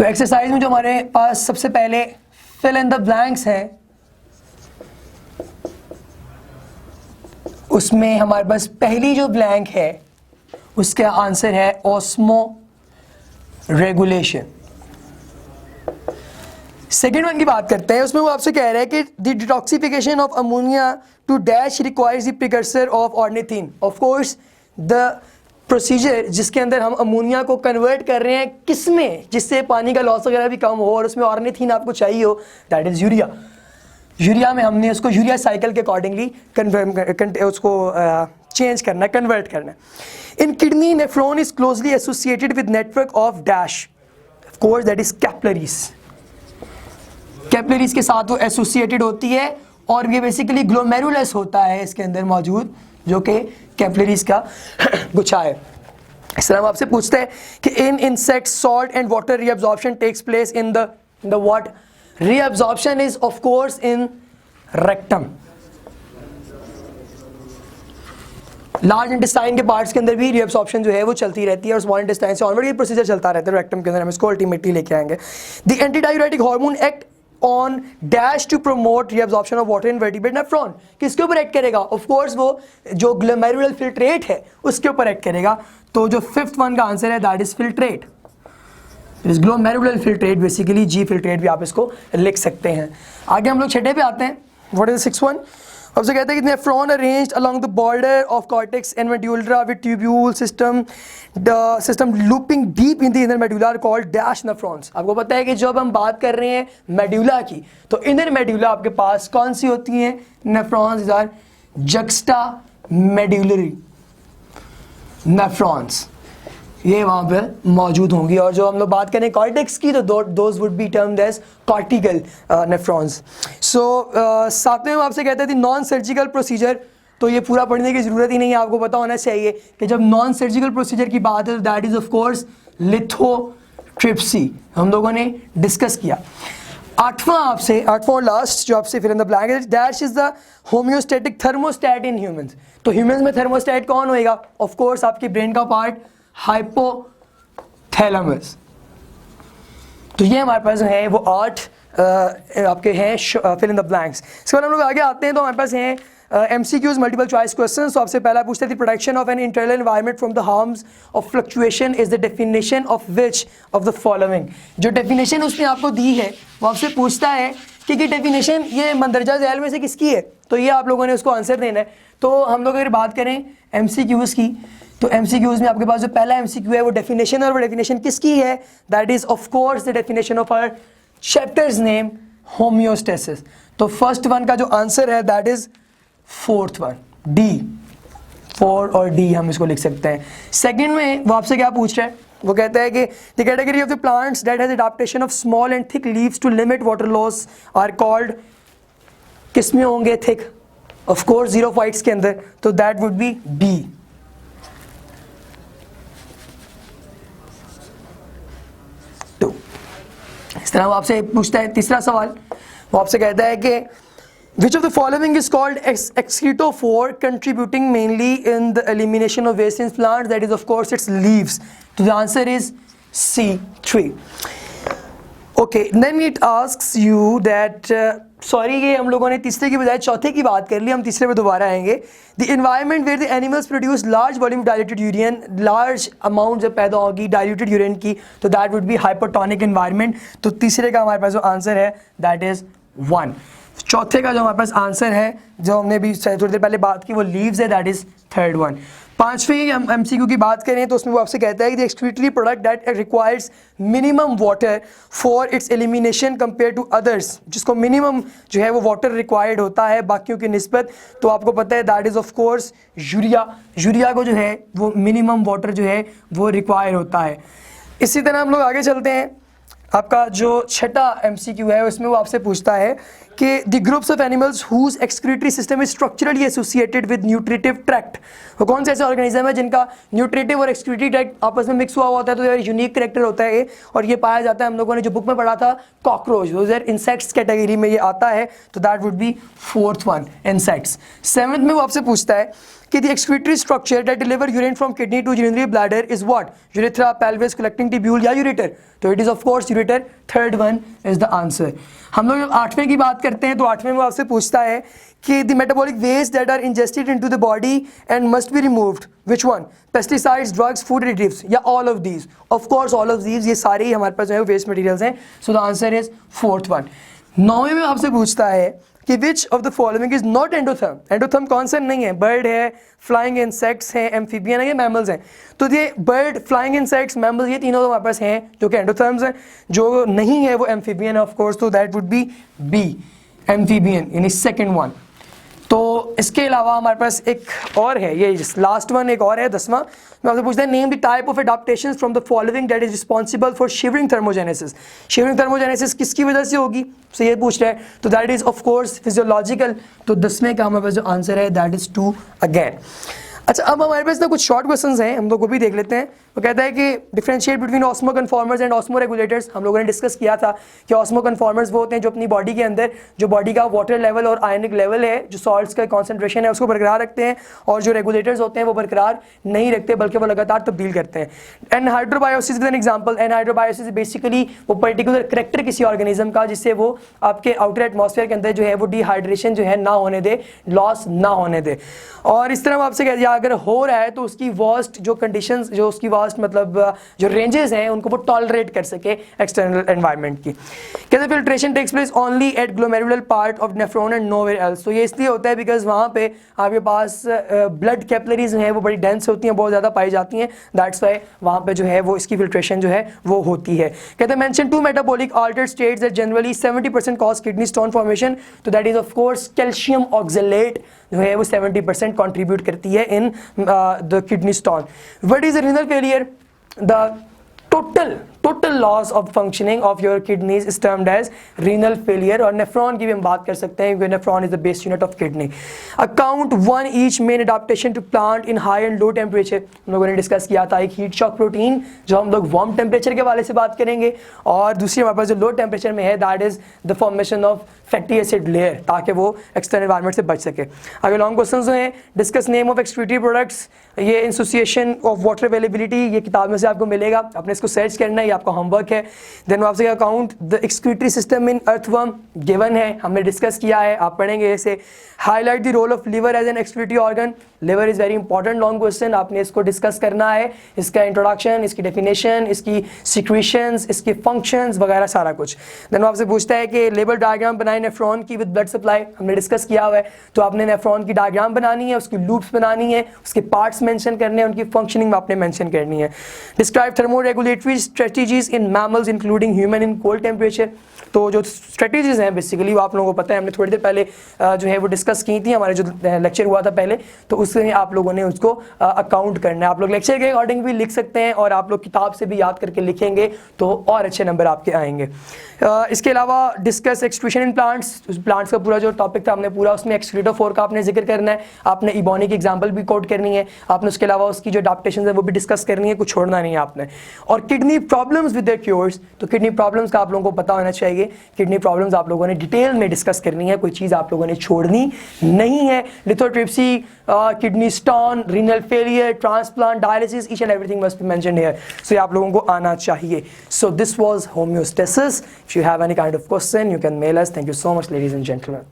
तो एक्सरसाइज में जो हमारे पास सबसे पहले फिल इन द ब्लैंक्स है, उसमें हमारे पास पहली जो ब्लैंक है उसका आंसर है ऑस्मो रेगुलेशन। सेकेंड वन की बात करते हैं, उसमें वो आपसे कह रहा है कि the detoxification of ammonia to dash requires the precursor of ornithine. Of course the procedure जिसके अंदर हम अमोनिया को कन्वर्ट कर रहे हैं किसमें, जिससे पानी का लॉस वगैरह भी कम हो और उसमें ऑर्निथीन आपको चाहिए हो, दैट इज़ यूरिया। यूरिया में हमने उसको यूरिया साइकिल के अकॉर्डिंगली उसको चेंज करना है, कन्वर्ट करना है। इन kidney nephron is closely associated with network of dash, of course that is capillaries. Capillaries के साथ वो एसोसिएटेड होती है और ये बेसिकली ग्लोमेरुलस होता है इसके अंदर मौजूद, जो कि कैपिलरीज का गुच्छा है। इस तरह हम आपसे पूछते हैं कि in insects salt and water reabsorption takes place in the what? Reabsorption is of course in rectum. Large intestine के पार्ट्स के अंदर भी रीअब्जॉर्प्शन जो है वो चलती रहती है और स्मॉल इंटेस्टाइन से ऑलरेडी ये प्रोसीजर चलता रहता है रेक्टम के अंदर। हम इसको अल्टीमेटली लेके आएंगे। The antidiuretic hormone act on dash to promote reabsorption of water in vertebrate nephron. किसके ऊपर एक्ट करेगा? ऑफ कोर्स वो जो ग्लोमेरुलर फिल्ट्रेट है उसके ऊपर एक्ट करेगा। तो जो फिफ्थ वन का आंसर है that is filtrate, glomerular filtrate, basically G filtrate भी आप इसको लिख सकते हैं। आगे हम लोग छठे पे आते हैं। What is six one? अब से कहते हैं कि nephron arranged along the border of cortex and medulla with tubule system, the system looping deep in the inner medulla called dash nephrons. आपको पता है कि जब हम बात कर रहे हैं मेडुला की, तो इनर मेडुला आपके पास कौन सी होती हैं? Nephrons are juxtamedullary nephrons, ये वहाँ पे मौजूद होंगी। और जो हम लोग बात करें कॉर्टेक्स की, तो those would be termed as cortical nephrons. So सातवें में आपसे कहते थे नॉन सर्जिकल प्रोसीजर, तो ये पूरा पढ़ने की ज़रूरत ही नहीं है, आपको पता होना चाहिए कि जब नॉन सर्जिकल प्रोसीजर की बात है तो that is of course lithotripsy, हम लोगों ने डिस्कस किया। आठवां और लास्ट जो आपसे फिर इन द ब्लैंक है, dash is the homeostatic thermostat in humans. तो ह्यूमंस में थर्मोस्टैट कौन होएगा? ऑफ कोर्स आपके ब्रेन का पार्ट हाइपोथैलेमस। तो ये हमारे पास है वो 8 आपके हैं फिल इन द ब्लैंक्स। इसके बाद हम लोग आगे आते हैं तो हमारे पास हैं MCQs मल्टीपल चॉइस क्वेश्चन। तो आपसे पहला पूछते थे protection of an internal environment from the harms of fluctuation is the definition of which of the following. जो डेफिनेशन उसने आपको दी है वो आपसे पूछता है कि डेफिनेशन ये मंदरजा झैल में से किसकी है, तो ये आप लोगों ने उसको आंसर देना है। तो हम लोग अगर बात करें MCQs की, तो MCQs में आपके पास जो पहला MCQ है वो डेफिनेशन, और वो डेफिनेशन किसकी है? That is of course the definition of our chapters name homeostasis. तो फर्स्ट वन का जो आंसर है that is fourth one, D, 4 और D हम इसको लिख सकते हैं। सेकंड में वो आपसे क्या पूछ रहा है? वो कहता है कि the category of the plants that has adaptation of small and thick leaves to limit water loss are called, किस में होंगे थिक? ऑफ कोर्स ज़ीरोफाइट्स के अंदर, तो दैट वुड बी B। इस तरह वो आपसे पूछता है तीसरा सवाल, वो आपसे कहता है कि which of the following is called excretophore contributing mainly in the elimination of waste in plants? That is of course its leaves. So the answer is C3. Okay, then it asks you that sorry ये हम लोगों ने तीसरे की बजाय चौथे की बात कर ली, हम तीसरे पे दोबारा आएंगे। The environment where the animals produce large volume diluted urine, large amount जब पैदा होगी डाइल्यूटेड यूरिन की, तो that would be hypotonic environment. तो तीसरे का हमारे पास जो आंसर है दैट इज 1। चौथे का जो हमारे पास आंसर है, जो हमने भी थोड़ी देर पहले बात की, वो लीव्स है, दैट इज थर्ड वन। पांचवें हम MCQ की बात करें तो उसमें वो आपसे कहता है कि the excretory product that requires minimum water for its elimination compare to others, जिसको मिनिमम जो है वो वाटर रिक्वायर्ड होता है बाकियों की निस्बत, तो आपको पता है that is of course urea. Urea को जो है वो मिनिमम वाटर जो है वो रिक्वायर होता है। इसी तरह हम लोग आगे चलते हैं। आपका जो छठा MCQ है उसमें वो आपसे पूछता है कि the groups of animals whose excretory system is structurally associated with nutritive tract. वो कौन से ऐसे ऑर्गेनिज्म है जिनका न्यूट्रिटिव और एक्सक्रीटरी ट्रैक्ट आपस में मिक्स हुआ होता है, तो ये यूनिक करेक्टर होता है ये, और ये पाया जाता है हम लोगों ने जो बुक में पढ़ा था कॉकरोच, वो इंसेक्ट्स कैटेगरी में ये आता है, तो that would B fourth one, insects. Seventh में वो आपसे पूछता है कि the excretory structure that deliver urine from kidney to urinary bladder is what? Urethra, pelvis, collecting tubule या ureter? तो it is of course ureter. Third one is the answer. हम लोग जब 8वें की बात करते हैं तो 8वें में आपसे पूछता है कि the metabolic waste that are ingested into the body and must be removed. Which one? Pesticides, drugs, food additives या all of these? Of course all of these, ये सारे ही हमारे पास जो है waste materials हैं. So the answer is fourth one. 9वें में आपसे पूछता है कि which of the following is not endotherm. Endotherm कौन सा नहीं है? बर्ड है, फ्लाइंग इंसेक्ट्स हैं, एम्फीबियन है, ये मैमल्स हैं। तो ये बर्ड, फ्लाइंग इंसेक्ट्स, मैमल्स, ये तीनों हमारे पास हैं जो कि एंडोथर्म्स हैं। जो नहीं है वो एम्फीबियन है ऑफ कोर्स, तो that would be B, amphibian, यानी सेकंड वन। तो इसके अलावा हमारे पास एक और है, ये लास्ट वन एक और है 10वां। मैं आपसे पूछता है name the type of adaptations from the following that is responsible for shivering thermogenesis. Shivering thermogenesis किसकी वजह से होगी, से ये पूछ रहा है, तो that is of course physiological. तो 10वें का हमारे पास जो आंसर है दैट इज 2 अगेन। अच्छा, अब हमारे पास ना कुछ शॉर्ट क्वेश्चंस हैं, हम लोग वो भी देख लेते हैं। वो कहता है कि differentiate between osmo conformers and osmo regulators. हम लोगों ने डिस्कस किया था कि ऑस्मो कन्फॉर्मर्स वो होते हैं जो अपनी बॉडी के अंदर जो बॉडी का वाटर लेवल और आयनिक लेवल है, जो सॉल्ट्स का कॉन्सेंट्रेशन है, उसको बरकरार रखते हैं, और जो रेगुलेटर्स होते हैं वो बरकरार नहीं रखते बल्कि वो लगातार तब्दील करते हैं। एनहाइड्रोबायोसिस इज एन एग्जाम्पल। एनहाइड्रोबायोसिस बेसिकली वो पर्टिकुलर करेक्टर किसी ऑर्गेनिज्म का जिससे वो आपके आउटर एटमॉस्फेयर के अंदर जो है वो डिहाइड्रेशन जो है ना होने दे, लॉस ना होने दे। और इस तरह मैं आपसे कह दिया अगर हो रहा है तो उसकी वास्ट जो कंडीशंस, जो उसकी वास्ट मतलब जो रेंजेस हैं उनको वो टॉलरेट कर सके एक्सटर्नल एनवायरनमेंट की। कहते filtration takes place only at glomerular part of nephron and nowhere else. तो ये इसलिए होता है बिकॉज वहाँ पे आपके पास ब्लड कैपिलरीज हैं वो बड़ी डेंस होती हैं, बहुत ज़्यादा पाई जाती हैं, दैट्स वाई वहाँ पे जो है वो इसकी फिल्ट्रेशन जो है वो होती है। कहते हैं mention 2 metabolic altered states that generally 70% cause kidney stone formation. तो that is of course calcium oxalate जो है वो 70% कंट्रीब्यूट करती है in the kidney stone. What is renal failure? The total loss of functioning of your kidneys is termed as renal failure। और nephron की भी हम बात कर सकते हैं क्योंकि nephron is the base unit of kidney. Account 1 each main adaptation to plant in high and low temperature. हम लोगों ने डिस्कस किया था एक हीट शॉक प्रोटीन जो हम लोग वार्म टेम्परेचर के वाले से बात करेंगे, और दूसरी हमारे पास जो लो टेम्परेचर में है that is the formation of fatty acid layer, ताकि वो एक्सटर्नल एनवायरनमेंट से बच सके। आगे लॉन्ग क्वेश्चंस जो हैं, discuss name of excretory products, ये एसोसिएशन ऑफ वाटर अवेलेबिलिटी, ये किताब में से आपको मिलेगा, अपने इसको सर्च करना है, ये आपका होमवर्क है। देन आपसे account the excretory system in earthworm given है, हमने डिस्कस किया है, आप पढ़ेंगे इसे। Highlight the role of liver as an excretory organ. Liver is very important long question, आपने इसको डिस्कस करना है, इसका इंट्रोडक्शन, इसकी डेफिनेशन, इसकी सिक्रीशंस, इसके फंक्शंस वगैरह सारा कुछ। देन आपसे पूछता है कि लेबल डायग्राम बनाए नेफ्रॉन की विद ब्लड सप्लाई, हमने डिस्कस किया हुआ है। तो आपने नेफ्रॉन की डायग्राम बनानी है, उसकी लूप्स बनानी है, उसके पार्ट्स मेंशन करने हैं, उनकी फंक्शनिंग आपने मेंशन करनी है। Describe thermoregulatory strategies in mammals including human in cold temperature. तो जो स्ट्रेटजीज हैं बेसिकली वो आप लोगों को पता है, हमने थोड़ी देर पहले जो है वो डिस्कस की थी, हमारे जो लेक्चर हुआ था पहले, तो उसमें आप लोगों ने उसको अकाउंट करना है। आप लोग लेक्चर के अकॉर्डिंग भी लिख सकते हैं और आप लोग किताब से भी याद करके लिखेंगे तो और अच्छे नंबर आपके आएंगे। इसके अलावा discuss excretion in plants. Plants का पूरा जो टॉपिक था हमने पूरा उसमें एक्सक्रीटोफोर का आपने जिक्र करना है, आपने इबोनी की एग्जांपल भी कोट करनी है, आपने उसके अलावा उसकी जो अडैप्टेशंस है वो भी डिस्कस करनी है, कुछ छोड़ना नहीं है आपने। और kidney problems with their cures, तो किडनी प्रॉब्लम्स का आप लोगों को पता होना चाहिए। किडनी प्रॉब्लम्स आप लोगों ने डिटेल में डिस्कस करनी है, कोई चीज़ आप लोगों ने छोड़नी नहीं है। Lithotripsy, kidney stone, renal failure, transplant, dialysis, each and everything must be mentioned here. So ये आप लोगों को आना चाहिए। So this was homeostasis. If you have any kind of question, you can mail us. Thank you so much, ladies and gentlemen.